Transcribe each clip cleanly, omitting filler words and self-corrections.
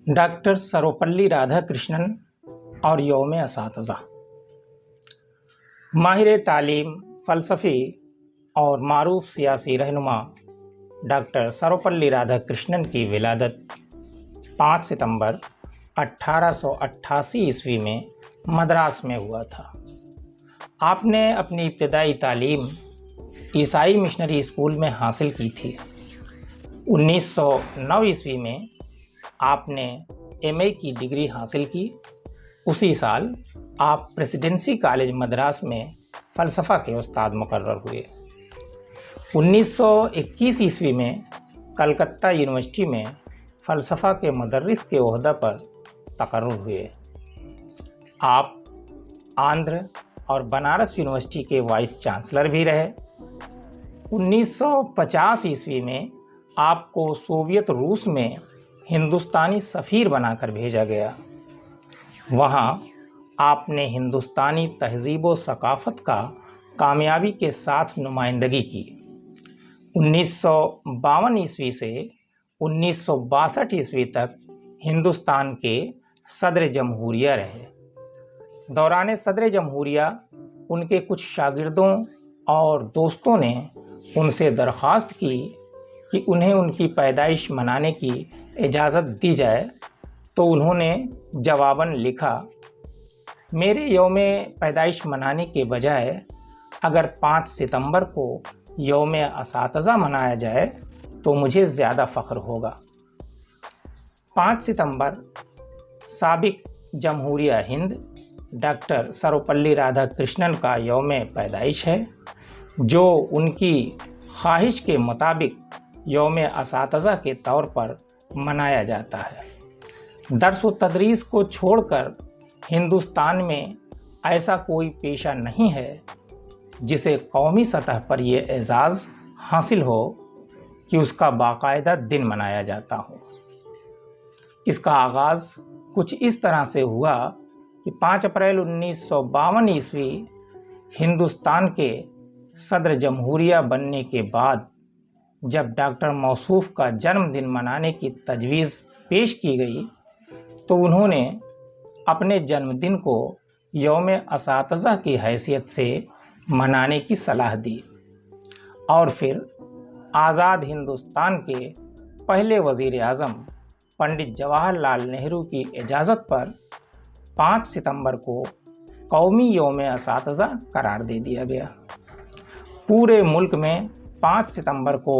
Doctor Sarvepalli Radhakrishnan और यौम असातिज़ा। माहिर तालीम, फ़लसफ़ी और मारूफ सियासी रहनुमा डॉक्टर सर्वपल्ली राधाकृष्णन की विलादत 5 सितंबर 1888 ईस्वी में मद्रास में हुआ था। आपने अपनी इब्तदाई तालीम ईसाई मिशनरी स्कूल में हासिल की थी। 1909 ईस्वी में आपने एमए की डिग्री हासिल की। उसी साल आप प्रेसिडेंसी कॉलेज मद्रास में फ़लसफ़ा के उस्ताद मुकर्रर हुए। 1921 ईस्वी में कलकत्ता यूनिवर्सिटी में फ़लसफ़ा के मुदर्रिस के ओहदा पर तकर्रुर हुए। आप आंध्र और बनारस यूनिवर्सिटी के वाइस चांसलर भी रहे। 1950 ईस्वी में आपको सोवियत रूस में हिंदुस्तानी सफ़ीर बनाकर भेजा गया। वहाँ आपने हिंदुस्तानी तहज़ीब व सकाफ़त का कामयाबी के साथ नुमाइंदगी की। 1952 ईस्वी से 1962 ईस्वी तक हिंदुस्तान के सदर जमहूरिया रहे। दौरान सदर जमहूरिया उनके कुछ शागिर्दों और दोस्तों ने उनसे दरख्वास्त की कि उन्हें उनकी पैदाइश मनाने की इजाज़त दी जाए, तो उन्होंने जवाबन लिखा, मेरे यौम पैदाइश मनाने के बजाय अगर 5 सितंबर को यौम असातिज़ा मनाया जाए तो मुझे ज़्यादा फ़ख्र होगा। 5 सितंबर साबिक जमहूरिया हिंद डॉक्टर सर्वपल्ली राधाकृष्णन का यौम पैदाइश है, जो उनकी ख्वाहिश के मुताबिक यौम असातिज़ा के तौर पर मनाया जाता है। दर्स व तदरीस को छोड़कर हिंदुस्तान में ऐसा कोई पेशा नहीं है जिसे कौमी सतह पर ये एजाज़ हासिल हो कि उसका बाकायदा दिन मनाया जाता हो। इसका आगाज़ कुछ इस तरह से हुआ कि 5 अप्रैल 1952 ईस्वी हिंदुस्तान के सदर जमहूरिया बनने के बाद जब डॉक्टर मौसूफ़ का जन्मदिन मनाने की तजवीज़ पेश की गई, तो उन्होंने अपने जन्मदिन को यौम असातिज़ा की हैसियत से मनाने की सलाह दी और फिर आज़ाद हिंदुस्तान के पहले वज़ीर आज़म पंडित जवाहरलाल नेहरू की इजाज़त पर 5 सितंबर को कौमी यौम असातिज़ा करार दे दिया गया। पूरे मुल्क में 5 सितंबर को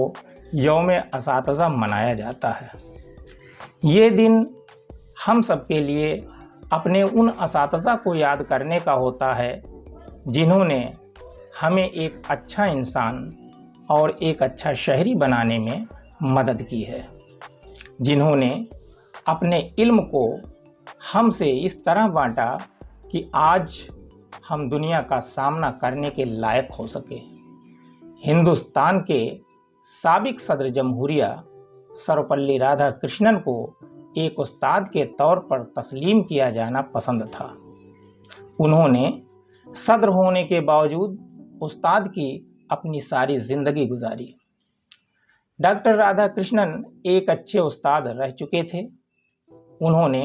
यौम असातिज़ा मनाया जाता है। ये दिन हम सब के लिए अपने उन असातिज़ा को याद करने का होता है जिन्होंने हमें एक अच्छा इंसान और एक अच्छा शहरी बनाने में मदद की है, जिन्होंने अपने इल्म को हमसे इस तरह बांटा कि आज हम दुनिया का सामना करने के लायक हो सके। हिंदुस्तान के साबिक सदर जमहूरिया सर्वपल्ली राधाकृष्णन को एक उस्ताद के तौर पर तस्लीम किया जाना पसंद था। उन्होंने सदर होने के बावजूद उस्ताद की अपनी सारी ज़िंदगी गुजारी। डॉक्टर राधाकृष्णन एक अच्छे उस्ताद रह चुके थे। उन्होंने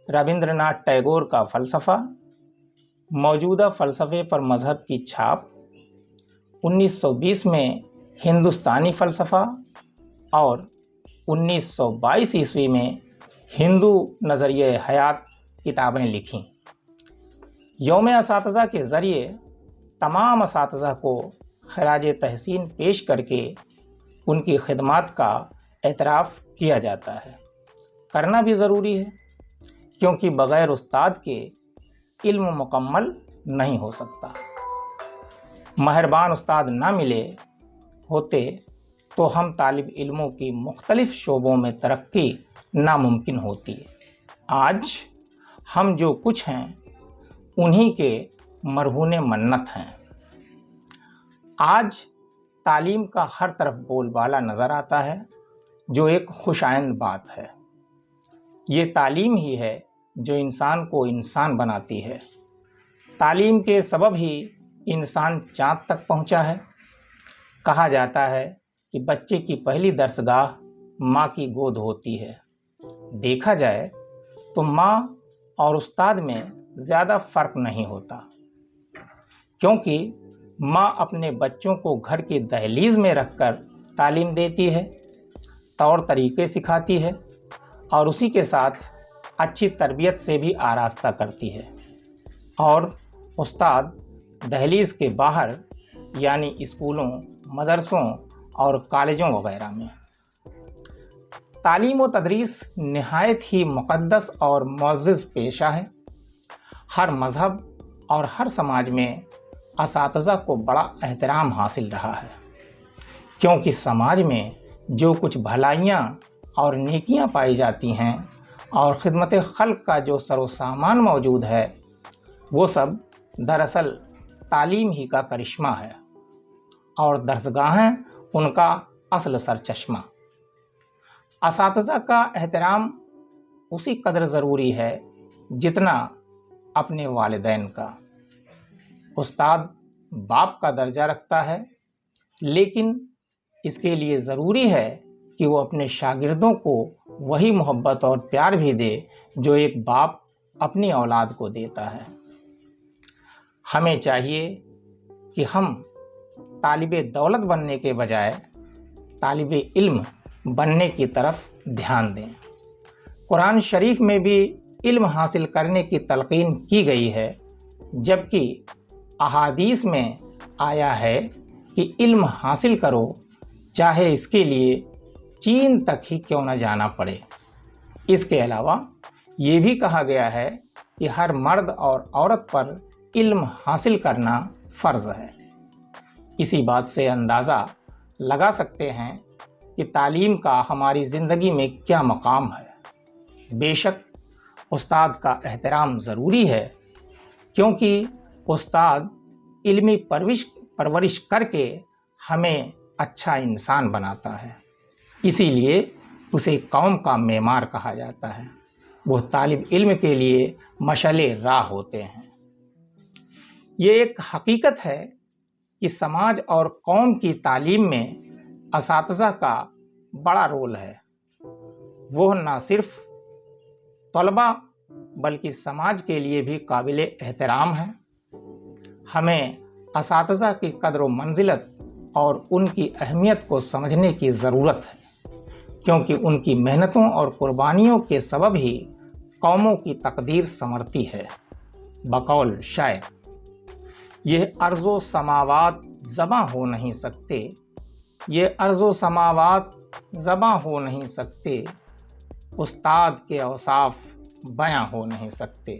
रविंद्रनाथ टैगोर का फ़लसफ़ा, मौजूदा फ़लसफ़े पर मज़हब की छाप, 1920 में हिंदुस्तानी फ़लसफ़ा और 1922 ईस्वी में हिंदू नज़रिए हयात किताबें लिखीं। यौम असातिज़ा के ज़रिए तमाम असातिज़ा को खराज तहसीन पेश करके उनकी खिदमात का एतराफ़ किया जाता है। करना भी ज़रूरी है, क्योंकि बग़ैर उस्ताद के इल्म मुकम्मल नहीं हो सकता। मेहरबान उस्ताद ना मिले होते तो हम तालिब इल्मों की मुख्तलिफ़ शोबों में तरक्की नामुमकिन होती। आज हम जो कुछ हैं उन्हीं के मरहून मन्नत हैं। आज तालीम का हर तरफ बोलबाला नज़र आता है, जो एक खुशाइंद बात है। ये तालीम ही है जो इंसान को इंसान बनाती है। तालीम के सबब ही इंसान चाँद तक पहुँचा है। कहा जाता है कि बच्चे की पहली दरसगाह माँ की गोद होती है। देखा जाए तो माँ और उस्ताद में ज़्यादा फ़र्क नहीं होता, क्योंकि माँ अपने बच्चों को घर की दहलीज में रखकर तालीम देती है, तौर तरीके सिखाती है और उसी के साथ अच्छी तरबियत से भी आरास्ता करती है। और उस्ताद दहलीज के बाहर यानी स्कूलों, मदरसों और कॉलेजों वगैरह में। तालीम व तदरीस नहायत ही मुक़द्दस और मुअज़्ज़ज़ पेशा है। हर मज़हब और हर समाज में असातिज़ा को बड़ा एहतराम हासिल रहा है, क्योंकि समाज में जो कुछ भलाइयाँ और नेकियां पाई जाती हैं और खिदमत खल्क का जो सरोसामान मौजूद है, वो सब दरअसल तालीम ही का करिश्मा है और दर्सगाहें उनका असल सरचश्मा। असातिज़ा का एहतराम उसी कदर ज़रूरी है जितना अपने वालिदैन का। उस्ताद बाप का दर्जा रखता है, लेकिन इसके लिए ज़रूरी है कि वो अपने शागिर्दों को वही मोहब्बत और प्यार भी दे जो एक बाप अपनी औलाद को देता है। हमें चाहिए कि हम तालिबे दौलत बनने के बजाय तालिबे इल्म बनने की तरफ ध्यान दें। कुरान शरीफ में भी इल्म हासिल करने की तलकीन की गई है, जबकि अहादीस में आया है कि इल्म हासिल करो, चाहे इसके लिए चीन तक ही क्यों न जाना पड़े। इसके अलावा ये भी कहा गया है कि हर मर्द और औरत पर इल्म हासिल करना फ़र्ज़ है। इसी बात से अंदाज़ा लगा सकते हैं कि तालीम का हमारी ज़िंदगी में क्या मकाम है। बेशक उस्ताद का एहतराम ज़रूरी है, क्योंकि उस्ताद इल्मी परवरिश करके हमें अच्छा इंसान बनाता है। इसीलिए उसे कौम का मेमार कहा जाता है। वो तालिब इल्म के लिए मशअले राह होते हैं। ये एक हकीकत है कि समाज और कौम की तालीम में असातिज़ा का बड़ा रोल है। वो न सिर्फ तलबा बल्कि समाज के लिए भी काबिले एहतराम है। हमें असातिज़ा की कद्र व मंजिलत और उनकी अहमियत को समझने की ज़रूरत है, क्योंकि उनकी मेहनतों और कुर्बानियों के सबब ही कौमों की तकदीर संवरती है। बकौल शायर, ये अर्ज़ो समावात ज़बां हो नहीं सकते, ये अर्ज़ो समावात ज़बां हो नहीं सकते, उस्ताद के औसाफ बयां हो नहीं सकते।